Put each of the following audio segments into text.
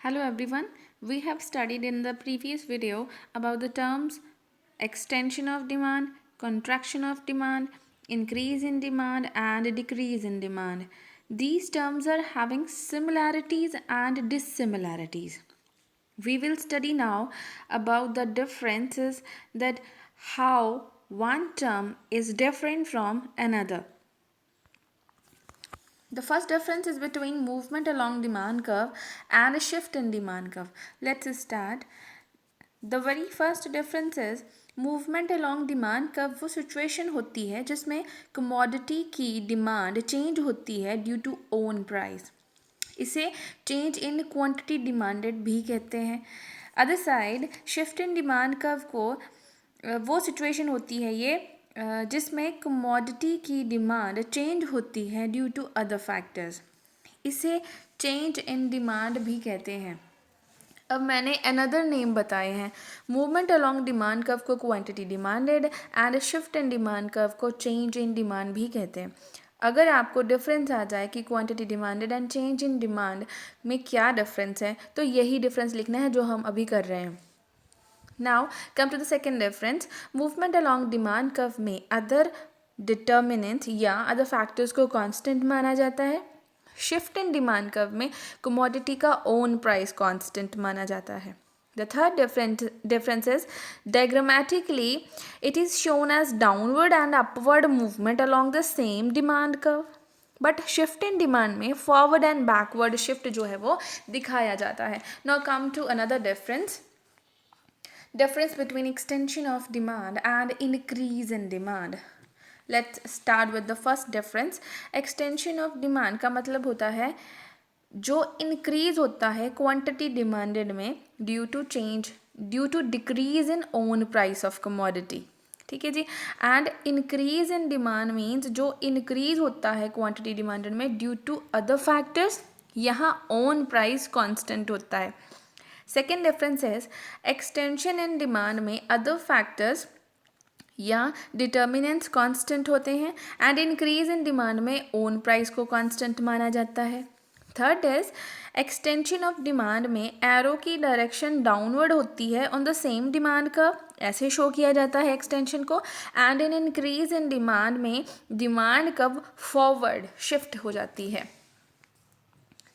Hello everyone, we have studied in the previous video about the terms extension of demand, contraction of demand, increase in demand and decrease in demand. These terms are having similarities and dissimilarities. We will study now about the differences, that how one term is different from another. The first difference is between movement along demand curve and a shift in demand curve. Let's start. The very first difference is movement along demand curve वो situation होती है जिसमें commodity की demand change होती है due to own price. इसे change in quantity demanded भी कहते हैं. Other side shift in demand curve को वो सिचुएशन होती है ये जिसमें कमोडिटी की डिमांड चेंज होती है ड्यू टू अदर फैक्टर्स. इसे चेंज इन डिमांड भी कहते हैं. अब मैंने अनदर नेम बताए हैं. मूवमेंट अलॉन्ग डिमांड कर्व को quantity demanded and shift in demand curve को चेंज इन डिमांड भी कहते हैं. अगर आपको डिफरेंस आ जाए कि quantity demanded and change in demand में क्या डिफरेंस है, तो यही डिफरेंस लिखना है जो हम अभी कर रहे हैं. Now come to the second difference. Movement along demand curve में other determinants या other factors को constant माना जाता है. शिफ्ट इन डिमांड कर्व में कमोडिटी का ओन प्राइस कांस्टेंट माना जाता है. The third difference is diagrammatically it is shown as downward and upward movement along the same demand curve. But shift in demand में forward and backward shift जो है वो दिखाया जाता है. Now come to another difference. Difference between extension of demand and increase in demand. Let's start with the first difference. Extension of demand का मतलब होता है जो increase होता है quantity demanded में due to decrease in own price of commodity. ठीक है जी. And increase in demand means जो इंक्रीज होता है क्वांटिटी डिमांडेड में ड्यू टू अदर फैक्टर्स. यहाँ ओन प्राइस कांस्टेंट होता है. Second difference is extension in demand में अदर फैक्टर्स या डिटर्मिनेंट्स कांस्टेंट होते हैं एंड इंक्रीज इन डिमांड में ओन प्राइस को कांस्टेंट माना जाता है. Third is extension of demand में एरो की डायरेक्शन डाउनवर्ड होती है on the same demand curve. ऐसे शो किया जाता है एक्सटेंशन को. And in increase in demand में डिमांड कर्व फॉरवर्ड शिफ्ट हो जाती है.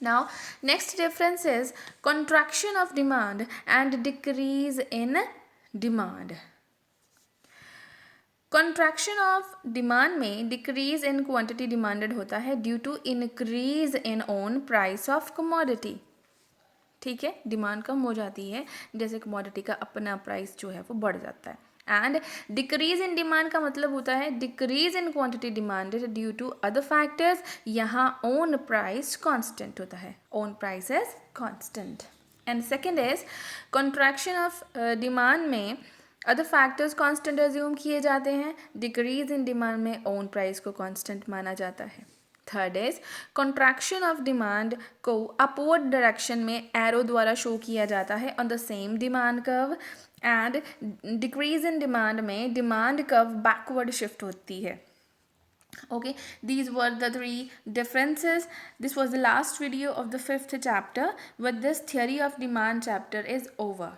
Now, next difference is contraction of demand and decrease in demand. Contraction of demand में decrease in quantity demanded होता है due to increase in own price of commodity. ठीक है, demand कम हो जाती है जैसे कमोडिटी का अपना प्राइस जो है वो बढ़ जाता है. एंड डिक्रीज इन डिमांड का मतलब होता है decrease in quantity demanded due to other factors. यहाँ ओन प्राइस कांस्टेंट होता है. Own price is constant. And second is contraction of demand में अदर फैक्टर्स कांस्टेंट एज्यूम किए जाते हैं. डिक्रीज इन डिमांड में ओन प्राइस को कांस्टेंट माना जाता है. Third is contraction of demand को अपवर्ड डायरेक्शन में एरो द्वारा शो किया जाता है on the same demand curve. And decrease in demand में डिमांड कर्व बैकवर्ड शिफ्ट होती है. Okay, these were the three differences. This was the last video of the 5th chapter. With this, theory of demand chapter is over.